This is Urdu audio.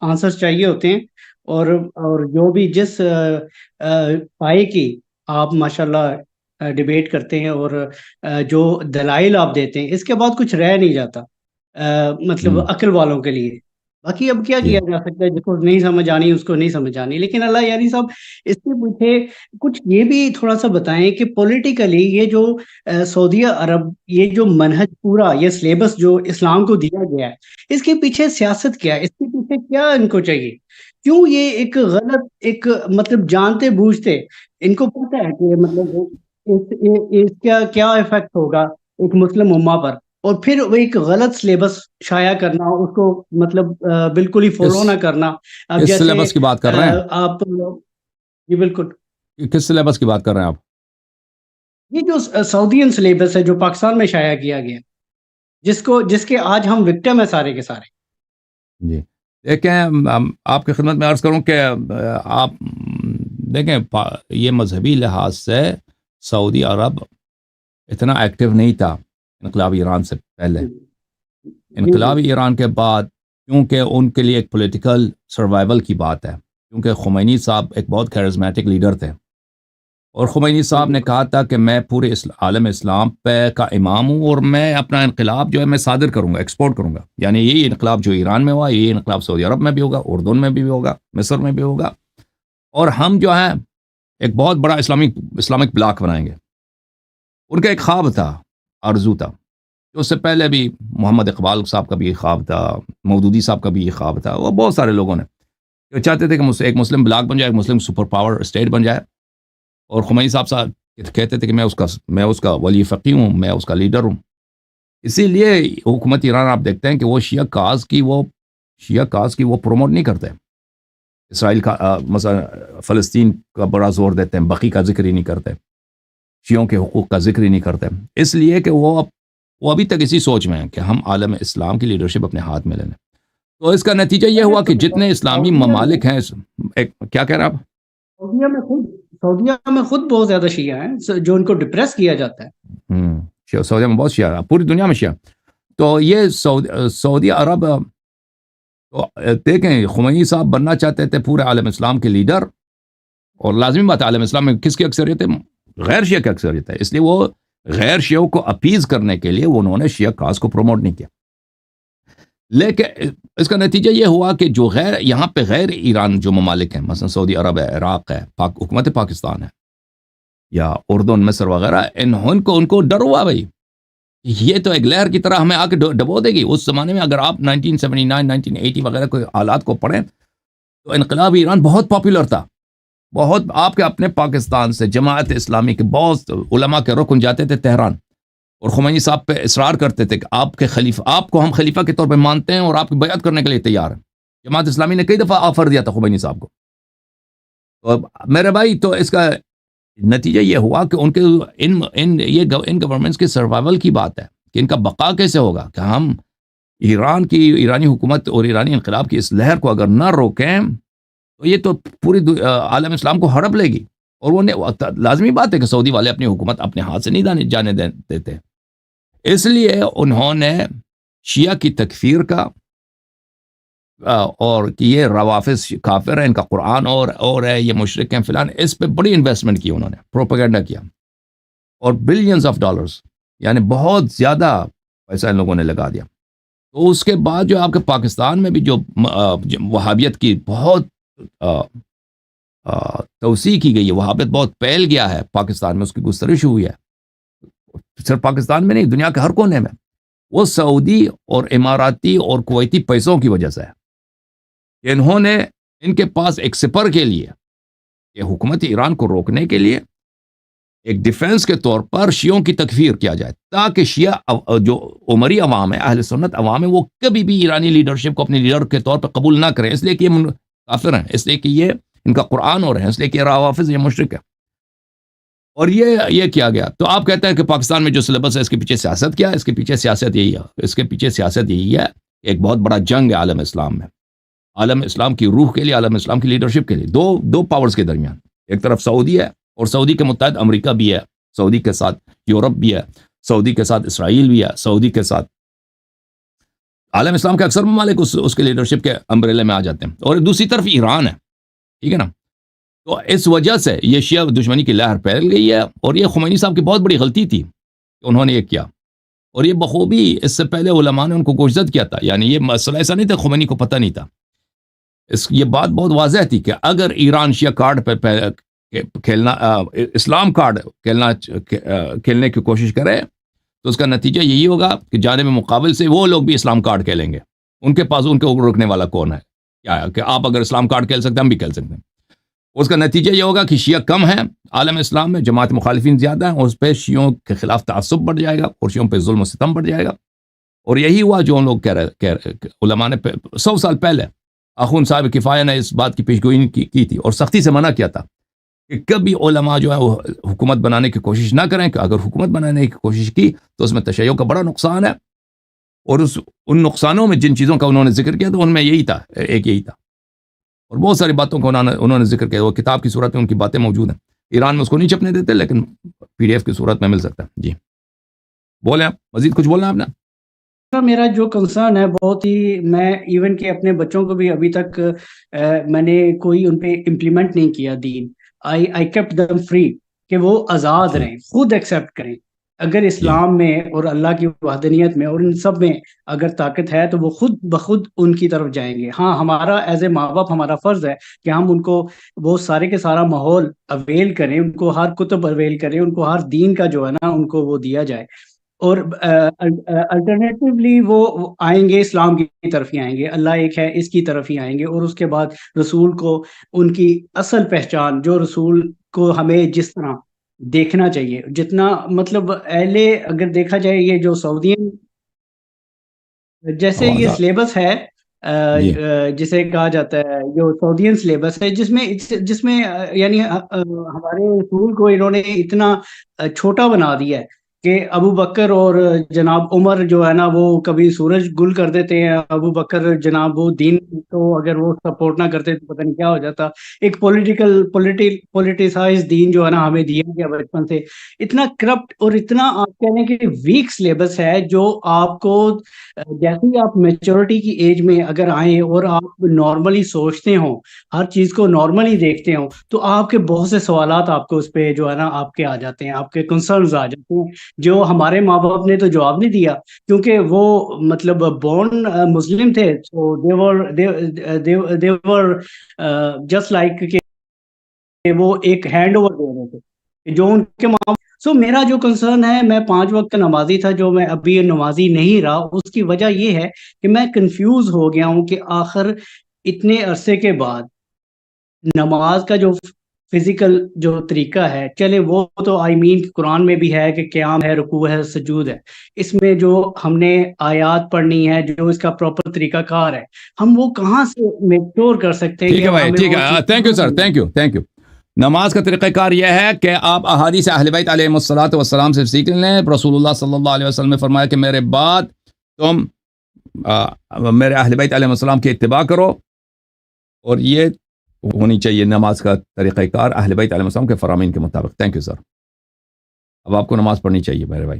آنسر چاہیے ہوتے ہیں، اور جو بھی جس پائے کی آپ ماشاءاللہ ڈبیٹ کرتے ہیں، اور جو دلائل آپ دیتے ہیں، اس کے بعد کچھ رہ نہیں جاتا مطلب ہوں، عقل والوں کے لیے۔ باقی اب کیا جی کیا جا سکتا ہے، جس کو نہیں سمجھ آنی اس کو نہیں سمجھ آنی، لیکن اللہ یعنی صاحب اس سے پوچھے کچھ یہ بھی تھوڑا سا بتائیں کہ پولیٹیکلی یہ جو سعودی عرب، یہ جو منہج پورا، یہ سلیبس جو اسلام کو دیا گیا ہے، اس کے پیچھے سیاست کیا ہے، اس کے پیچھے کیا ان کو چاہیے؟ کیوں یہ ایک غلط ایک مطلب جانتے بوجھتے ان کو پتہ ہے کہ مطلب اس کا کیا افیکٹ ہوگا ایک مسلم امہ پر، اور پھر وہ ایک غلط سلیبس شائع کرنا، اس کو مطلب بالکل ہی کس فالو نہ کرنا۔ اب کس جیسے سلیبس کی بات کر رہے ہیں؟ آپ جی بالکل، کس سلیبس کی بات کر رہے ہیں آپ؟ یہ جو سعودین سلیبس ہے جو پاکستان میں شائع کیا گیا، جس کے آج ہم وکٹم ہیں سارے کے سارے۔ جی دیکھیں، آپ کی خدمت میں عرض کروں کہ آپ دیکھیں، یہ مذہبی لحاظ سے سعودی عرب اتنا ایکٹیو نہیں تھا انقلابی ایران سے پہلے۔ جی جی انقلابی ایران کے بعد کیونکہ ان کے لیے ایک پولیٹیکل سروائیول کی بات ہے، کیونکہ خمینی صاحب ایک بہت کیرزمیٹک لیڈر تھے، اور خمینی جی صاحب نے بالکل کہا تھا کہ میں پورے عالم اسلام پہ کا امام ہوں، اور میں اپنا انقلاب جو ہے میں صادر کروں گا، ایکسپورٹ کروں گا، یعنی یہی انقلاب جو ایران میں ہوا، یہی انقلاب سعودی عرب میں بھی ہوگا، اردن میں بھی ہوگا، مصر میں بھی ہوگا، اور ہم جو ہے ایک بہت بڑا اسلامک بلاک بنائیں گے۔ ان کا ایک خواب تھا، آرزو تھا، اس سے پہلے بھی محمد اقبال صاحب کا بھی یہ خواب تھا، مودودی صاحب کا بھی یہ خواب تھا، وہ بہت سارے لوگوں نے جو چاہتے تھے کہ ایک مسلم بلاک بن جائے، ایک مسلم سپر پاور اسٹیٹ بن جائے، اور خمینی صاحب کہتے تھے کہ میں اس کا ولی فقی ہوں، میں اس کا لیڈر ہوں۔ اسی لیے حکومت ایران آپ دیکھتے ہیں کہ وہ شیعہ کاز کی وہ پروموٹ نہیں کرتے، اسرائیل کا مثلا فلسطین کا بڑا زور دیتے ہیں، بقی کا ذکر ہی نہیں کرتے، شیعوں کے حقوق کا ذکر ہی نہیں کرتے، اس لیے کہ وہ ابھی تک اسی سوچ میں ہیں کہ ہم عالم اسلام کی لیڈرشپ اپنے ہاتھ میں لینے۔ تو اس کا نتیجہ یہ ہوا کہ جتنے اسلامی ممالک ہیں کیا کہہ رہے ہیں آپ؟ سعودیہ میں خود سعودیہ میں خود بہت زیادہ شیعہ ہیں جو ان کو ڈپریس کیا جاتا ہے۔ سعودیہ میں بہت شیعہ، پوری دنیا میں شیعہ۔ تو یہ سعودی عرب، تو دیکھیں خمینی صاحب بننا چاہتے تھے پورے عالم اسلام کے لیڈر، اور لازمی بات ہے عالم اسلام میں کس کی اکثریت ہے؟ غیر شیعہ کی اکثریت ہے، اس لیے وہ غیر شیعوں کو اپیز کرنے کے لیے انہوں نے شیعہ کاز کو پروموٹ نہیں کیا۔ لیکن اس کا نتیجہ یہ ہوا کہ جو یہاں پہ غیر ایران جو ممالک ہیں، مثلا سعودی عرب ہے، عراق ہے، حکومت پاکستان ہے، یا اردن، مصر وغیرہ، ان کو ڈر ہوا بھائی، یہ تو ایک لہر کی طرح ہمیں آ کے ڈبو دے گی۔ اس زمانے میں اگر آپ 1979 1980 وغیرہ کوئی حالات کو پڑھیں تو انقلاب ایران بہت پاپولر تھا، بہت، آپ کے اپنے پاکستان سے جماعت اسلامی کے بہت علماء کے رکن جاتے تھے تہران، اور خمینی صاحب پہ اصرار کرتے تھے کہ آپ کو ہم خلیفہ کے طور پہ مانتے ہیں اور آپ کی بیعت کرنے کے لیے تیار ہیں۔ جماعت اسلامی نے کئی دفعہ آفر دیا تھا خمینی صاحب کو۔ تو میرے بھائی، تو اس کا نتیجہ یہ ہوا کہ ان گورنمنٹس کے سروائیول کی بات ہے کہ ان کا بقا کیسے ہوگا، کہ ہم ایرانی حکومت اور ایرانی انقلاب کی اس لہر کو اگر نہ روکیں تو یہ تو پوری عالم اسلام کو ہڑپ لے گی، اور وہ لازمی بات ہے کہ سعودی والے اپنی حکومت اپنے ہاتھ سے نہیں جانے دیتے، اس لیے انہوں نے شیعہ کی تکفیر کا، اور کہ یہ روافظ کافر ہیں، ان کا قرآن اور ہے، یہ مشرک ہیں فلان، اس پہ بڑی انویسٹمنٹ کی انہوں نے، پروپیگنڈا کیا، اور بلینز آف ڈالرز، یعنی بہت زیادہ پیسہ ان لوگوں نے لگا دیا۔ تو اس کے بعد جو آپ کے پاکستان میں بھی جو وہابیت کی بہت توسیع کی گئی ہے، وہابیت بہت پھیل گیا ہے پاکستان میں، اس کی گسترش ہوئی ہے، صرف پاکستان میں نہیں، دنیا کے ہر کونے میں، وہ سعودی اور اماراتی اور کویتی پیسوں کی وجہ سے ہے کہ انہوں نے ان کے پاس ایک سپر کے لیے، کہ حکومت ایران کو روکنے کے لیے ایک ڈیفنس کے طور پر شیعوں کی تکفیر کیا جائے، تاکہ شیعہ جو عمری عوام ہے، اہل سنت عوام ہے، وہ کبھی بھی ایرانی لیڈرشپ کو اپنی لیڈر کے طور پر قبول نہ کریں، اس لیے کہ یہ کافر ہیں، اس لیے کہ یہ ان کا قرآن اور ہے، اس لیے کہ روافظ یہ مشرک ہے۔ اور یہ کیا گیا۔ تو آپ کہتے ہیں کہ پاکستان میں جو سلیبس ہے اس کے پیچھے سیاست کیا ہے؟ اس کے پیچھے سیاست یہی ہے کہ ایک بہت بڑا جنگ ہے عالم اسلام میں، عالم اسلام کی روح کے لیے، عالم اسلام کی لیڈرشپ کے لیے، دو پاورز کے درمیان، ایک طرف سعودی ہے، اور سعودی کے متحد امریکہ بھی ہے، سعودی کے ساتھ یورپ بھی ہے، سعودی کے ساتھ اسرائیل بھی ہے، سعودی کے ساتھ عالم اسلام کے اکثر ممالک اس کے لیڈرشپ کے امبریلے میں آ جاتے ہیں، اور دوسری طرف ایران ہے، ٹھیک ہے نا. تو اس وجہ سے یہ شیعہ دشمنی کی لہر پھیل گئی ہے، اور یہ خمینی صاحب کی بہت بڑی غلطی تھی کہ انہوں نے یہ کیا، اور یہ بخوبی اس سے پہلے علماء نے ان کو گوشزد کیا تھا. یعنی یہ مسئلہ ایسا نہیں تھا خمینی کو پتہ نہیں تھا، یہ بات بہت واضح تھی کہ اگر ایران شیعہ کارڈ پہ کھیلنا، اسلام کارڈ کھیلنے کی کوشش کرے تو اس کا نتیجہ یہی ہوگا کہ جانب مقابل سے وہ لوگ بھی اسلام کارڈ کھیلیں گے. ان کے پاس ان کو رکنے والا کون ہے؟ کیا ہے کہ آپ اگر اسلام کارڈ کھیل سکتے ہیں، ہم بھی کھیل سکتے ہیں. اس کا نتیجہ یہ ہوگا کہ شیعہ کم ہیں عالم اسلام میں، جماعت مخالفین زیادہ ہیں، اور اس پہ شیعوں کے خلاف تعصب بڑھ جائے گا، اور شیعوں پہ ظلم و ستم بڑھ جائے گا. اور یہی ہوا جو ان لوگ کہہ رہے علماء نے 100 سال پہلے اخون صاحب کفایہ نے اس بات کی پیشگوئی کی تھی، اور سختی سے منع کیا تھا کہ کبھی علماء جو ہے وہ حکومت بنانے کی کوشش نہ کریں، کہ اگر حکومت بنانے کی کوشش کی تو اس میں تشیع کا بڑا نقصان ہے. اور ان نقصانوں میں جن چیزوں کا انہوں نے ذکر کیا تو ان میں یہی تھا، یہی تھا. اور بہت ساری باتوں کو انہوں نے ذکر کیا، وہ کتاب کی صورت میں ان کی باتیں موجود ہیں. ایران میں اس کو نہیں چھپنے دیتے، لیکن PDF کی صورت میں مل سکتا ہے. جی بولیں آپ، مزید کچھ بولنا ہے آپ نے؟ میرا جو کنسرن ہے بہت ہی، میں ایون کہ اپنے بچوں کو بھی ابھی تک میں نے کوئی ان پہ امپلیمنٹ نہیں کیا دین. آئی کیپٹ دم فری کہ وہ آزاد رہیں، خود ایکسیپٹ کریں. اگر اسلام میں اور اللہ کی وحدانیت میں اور ان سب میں اگر طاقت ہے تو وہ خود بخود ان کی طرف جائیں گے. ہاں، ہمارا ایز اے ماں باپ ہمارا فرض ہے کہ ہم ان کو وہ سارے کے سارا ماحول اویل کریں، ان کو ہر کتب اویل کریں، ان کو ہر دین کا جو ہے نا ان کو وہ دیا جائے. اور الٹرنیٹیولی وہ آئیں گے، اسلام کی طرف ہی آئیں گے، اللہ ایک ہے اس کی طرف ہی آئیں گے. اور اس کے بعد رسول کو ان کی اصل پہچان، جو رسول کو ہمیں جس طرح دیکھنا چاہیے، جتنا مطلب اہل اگر دیکھا جائے یہ جو سعودین جیسے یہ سلیبس ہے، جسے کہا جاتا ہے جو سعودین سلیبس ہے، جس میں یعنی ہمارے رسول کو انہوں نے اتنا چھوٹا بنا دیا ہے کہ ابو بکر اور جناب عمر جو ہے نا وہ کبھی سورج گل کر دیتے ہیں. ابو بکر جناب وہ دین کو اگر وہ سپورٹ نہ کرتے تو پتہ نہیں کیا ہو جاتا. ایک پولیٹیسائز دین جو ہے نا ہمیں دیا گیا بچپن سے. اتنا کرپٹ اور اتنا آپ کہنے کہ ویک سلیبس ہے، جو آپ کو جیسے ہی آپ میچورٹی کی ایج میں اگر آئیں اور آپ نارملی سوچتے ہوں، ہر چیز کو نارملی دیکھتے ہوں، تو آپ کے بہت سے سوالات آپ کو اس پہ جو ہے نا آپ کے آ جاتے ہیں، آپ کے کنسرنز آ جاتے ہیں، جو ہمارے ماں باپ نے تو جواب نہیں دیا، کیونکہ وہ مطلب بورن مسلم تھے. so they were just like کہ وہ ایک ہینڈ اوور دے رہے تھے جو ان کے ماں. سو میرا جو کنسرن ہے، میں 5 وقت کا نمازی تھا، جو میں ابھی نمازی نہیں رہا. اس کی وجہ یہ ہے کہ میں کنفیوز ہو گیا ہوں کہ آخر اتنے عرصے کے بعد نماز کا جو فزیکل جو طریقہ ہے، چلے وہ تو قرآن میں بھی ہے کہ قیام ہے، رکوع ہے، سجود ہے. اس میں جو ہم نے آیات پڑھنی ہے، جو اس کا پراپر طریقہ کار ہے، ہم وہ کہاں سے میچور کر سکتے ہیں؟ ٹھیک ہے بھائی، ٹھیک ہے، thank you sir, thank you. نماز کا طریقہ کار یہ ہے کہ آپ احادیث اہل بیت علیہ الصلوۃ والسلام سے سیکھ لیں. رسول اللہ صلی اللہ علیہ وسلم نے فرمایا کہ میرے بعد تم میرے اہل بیت علیہ السلام کی اتباع کرو، اور یہ ہونی چاہیے نماز کا طریقہ کار اہل بیت علیہ السلام کے فرامین کے مطابق. Thank you sir. اب آپ کو نماز پڑھنی چاہیے میرے بھائی.